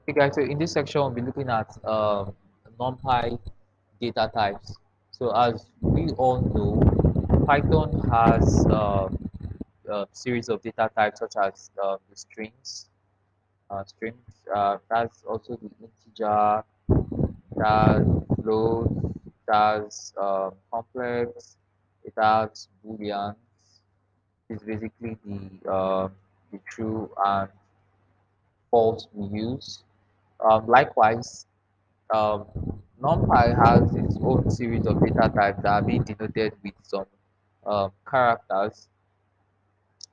Okay, guys, so in this section, we'll be looking at NumPy data types. So as we all know, Python has a series of data types such as the strings, that's also the integer, that's float, that's complex, it has booleans. It's basically the true and false we use. Likewise, um, NumPy has its own series of data types that are being denoted with some characters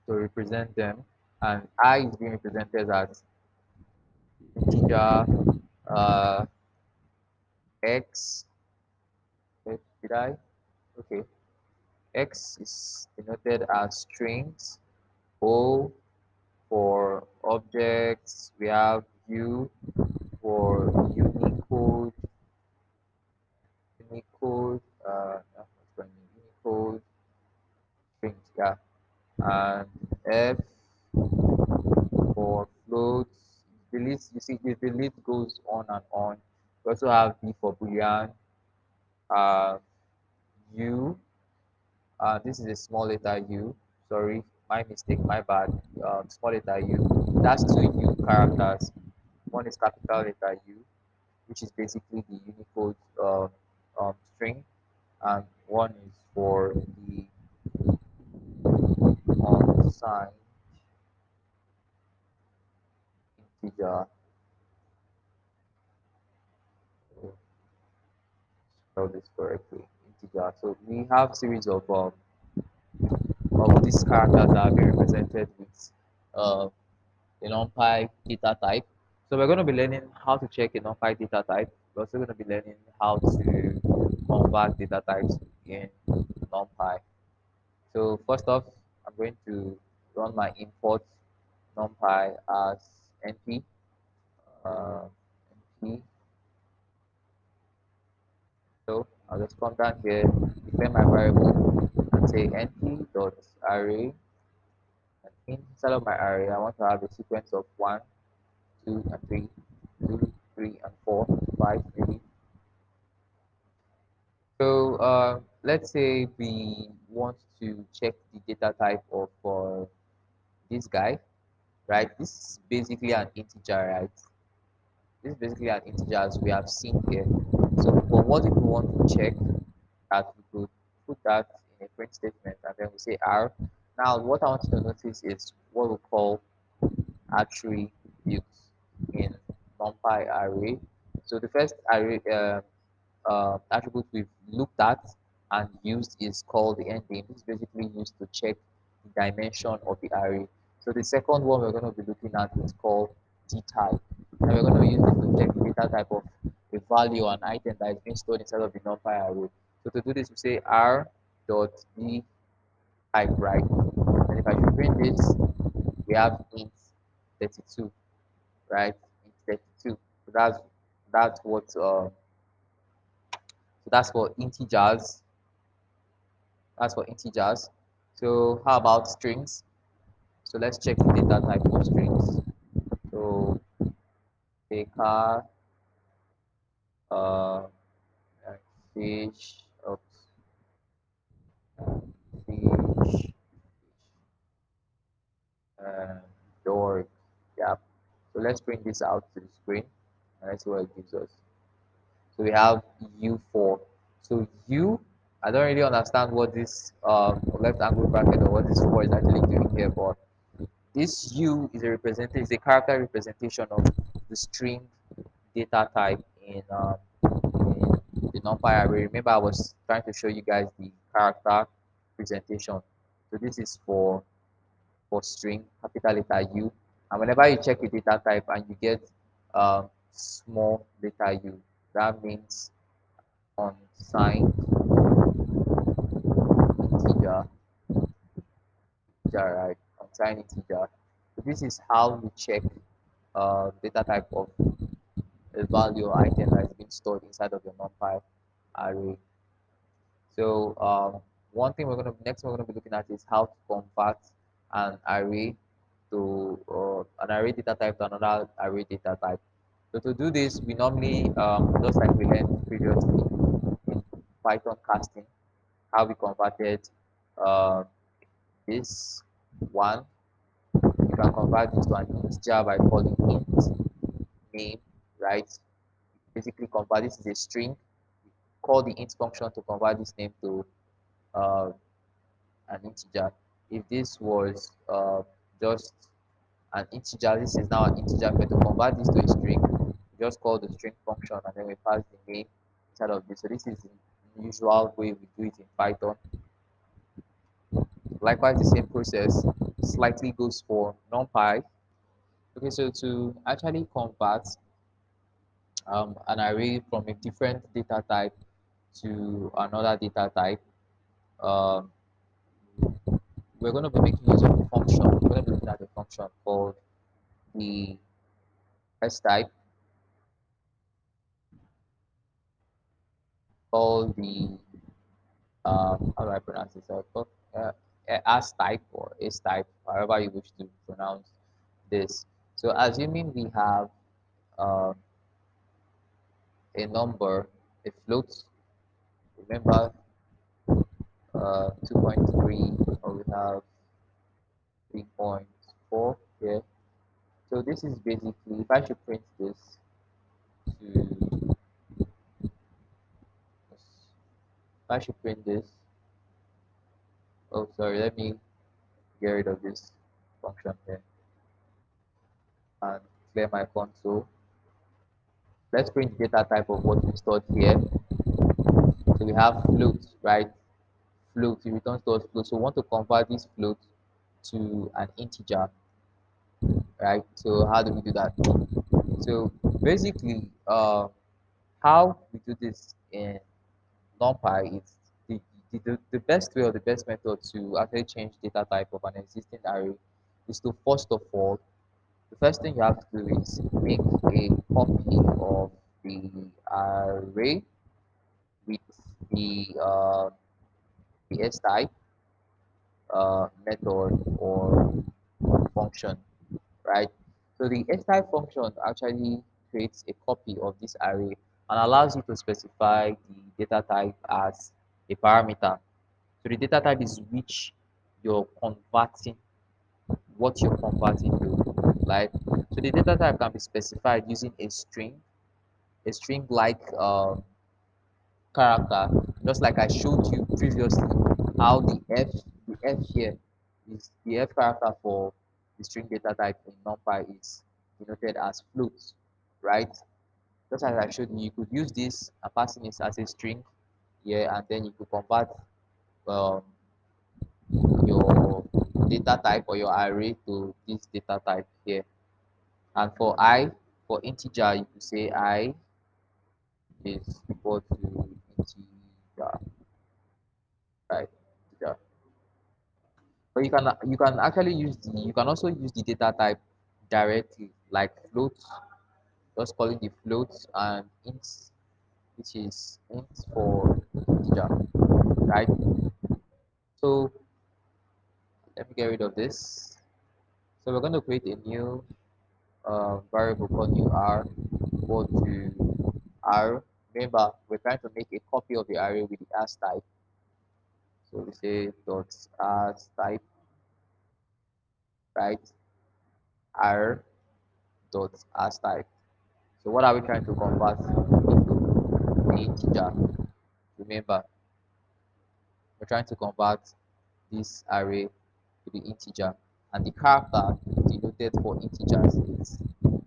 to represent them, and I is being represented as integer, uh, x. Did I? Okay. X is denoted as strings. O for objects. We have U for Unicode. Unicode strings. Yeah, and F for floats. The list, you see, the list goes on and on. We also have B for Boolean, uh, U, this is a small letter U, sorry, my mistake, my bad, small letter U. That's two U characters. One is capital letter U, which is basically the Unicode string, and one is for the unsigned integer. Spell this correctly, integer. So we have series of these characters that are being represented with the NumPy data type. So we're going to be learning how to check a NumPy data type. We're also going to be learning how to convert data types in NumPy. So first off, I'm going to run my import NumPy as np, uh, np. So I'll just come down here, declare my variable, and say np.array. And inside of my array, I want to have a sequence of 1, 2, and 3, 2, 3, and 4, 5, maybe. So let's say we want to check the data type of this guy, right? This is basically an integer, right? This is basically an integer as we have seen here. So, but what if we want to check that we could put that in a print statement and then we say R. Now, what I want you to notice is what we call attributes in NumPy array. So the first array attribute we've looked at and used is called the ending. This is basically used to check the dimension of the array. So the second one we're going to be looking at is called dtype. And we're going to use it to check the data type of a value or an item that is being stored inside of the NumPy array. So to do this, we say r dot d type, right? And if I should print this, we have int 32, right? Int 32. So that's what so that's for integers. That's for integers. So how about strings? So let's check the data type of strings. So data, uh, fish, oops, fish, and door. Yeah. So let's bring this out to the screen and let's see what it gives us. So we have U4. So U, I don't really understand what this left angle bracket or what this 4 is actually doing here, but this U is a character representation of the string data type in the NumPy array. Remember, I was trying to show you guys the character presentation. So this is for string, capital letter U. And whenever you check the data type and you get small letter U, that means unsigned integer, right? Unsigned integer. So this is how we check data type of a value or item that is being stored inside of your NumPy array. So one thing we're gonna be looking at is how to convert an array to an array data type to another array data type. So to do this, we normally, just like we learned previously in Python casting, how we converted um, this one, you can convert this to an integer by calling int name, right? Basically, convert this is a string. Call the int function to convert this name to uh, an integer. If this was just an integer, this is now an integer. But to convert this to a string, we just call the string function and then we pass the name inside of this. So this is the usual way we do it in Python. Likewise, the same process slightly goes for NumPy. Okay, so to actually convert an array from a different data type to another data type, um, we're going to be making use of a function. We're going to be looking at a function called the s type, called the how do I pronounce this? Called, as type or s type, however you wish to pronounce this. So assuming we have uh, a number, a float, remember 2.3, or we have 3.4 here. So this is basically, if I should print this to, if I should print this, oh sorry, let me get rid of this function here and clear my console. Let's print the data type of what we stored here. So we have float, right? Float, it returns to us float. So we want to convert this float to an integer, right? So how do we do that? So basically, how we do this in NumPy is the best way or the best method to actually change data type of an existing array is to first of all, the first thing you have to do is make a copy of the array with the s type method or function, right? So the s type function actually creates a copy of this array and allows you to specify the data type as a parameter. So the data type is which you're converting, what you're converting to, right? So the data type can be specified using a string like character, just like I showed you previously, how the F here is the F character for the string data type in NumPy is denoted as float, right? Just as I showed you, you could use this and passing this as a string here, and then you could convert um, your data type or your array to this data type here. And for integer, you could say I is equal to integer, right? Integer. But you can actually use the you can also use the data type directly, like float, just calling the float and int, which is int for integer, right? So let me get rid of this. So we're going to create a new variable called new r equal to r. Remember, we're trying to make a copy of the array with the as type. So we say dot as type, right? R dot as type. So what are we trying to convert into the integer? Remember, we're trying to convert this array to the integer, and the character denoted for integers is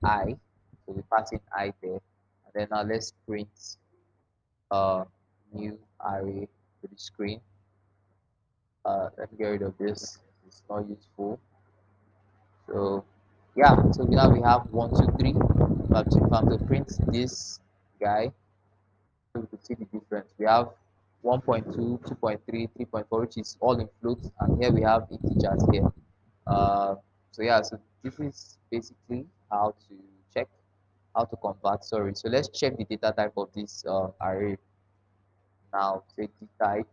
I. So we pass in I there, and then now let's print a new array to the screen. Let me get rid of this. It's not useful. So yeah, so now we have 1, 2, 3. If I'm to print this guy, so we could see the difference. We have 1.2, 2.3, 3.4, which is all in floats, and here we have integers here. Uh, so yeah, so this is basically how to check, how to convert. Sorry, so let's check the data type of this array now. Say the type,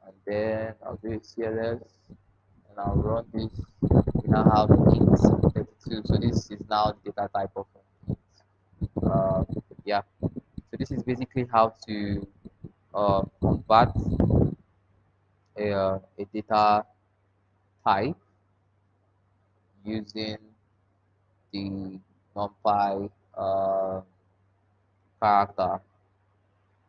and then I'll do a CLS, and I'll run this. We now have int 32. So this is now the data type of int. Uh, yeah. So this is basically how to convert a data type using the NumPy character.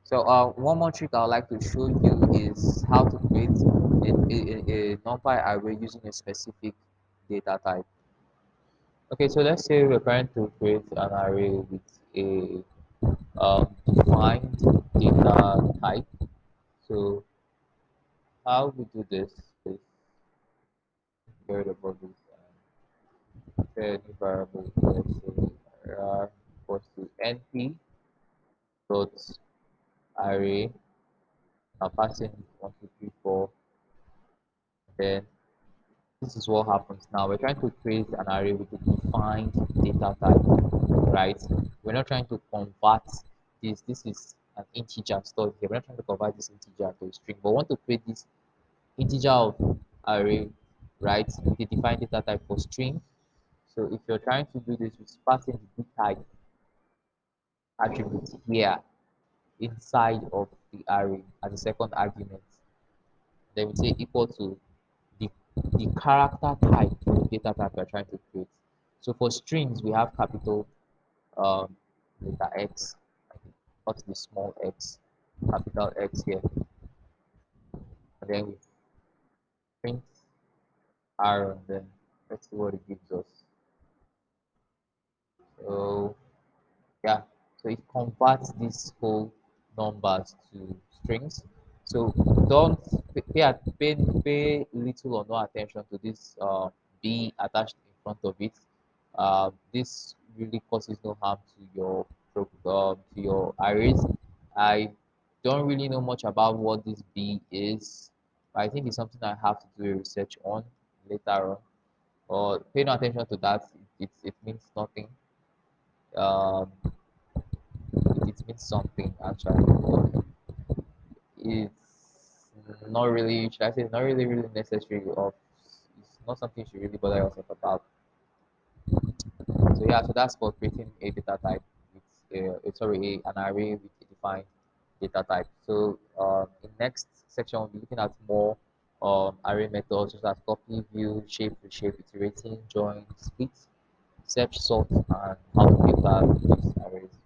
So one more trick I would like to show you is how to create a NumPy array using a specific data type. Okay, so let's say we're trying to create an array with a defined data type. So how we do this is variable is a new variable. Let's say equals to np dot array. Now passing 1, 2, 3, 4. Then this is what happens now. We're trying to create an array with a defined data type, right? We're not trying to convert this. This is an integer stored here. We're not trying to convert this integer to a string, but we want to create this integer of array, right? With a defined data type for string. So if you're trying to do this, you pass in the type attribute here inside of the array as a second argument. Then we say equal to the, the character type for the data type we're trying to create. So for strings, we have capital letter X, not the small x, capital X here. And then we print R, and then let's see what it gives us. So yeah, so it converts these whole numbers to strings. So don't pay little or no attention to this b attached in front of it. This really causes no harm to your to your arrays. I don't really know much about what this b is, but I think it's something I have to do a research on later on. Or pay no attention to that. It means nothing. Um, it means something actually, but it's not really, should I say, not really necessary, or it's not something you should really bother yourself about. So yeah, so that's for creating a data type with an array with a defined data type. So in next section we'll be looking at more array methods such as copy, view, shape, reshape, iterating, join, split, search, sort, and how to build that these arrays.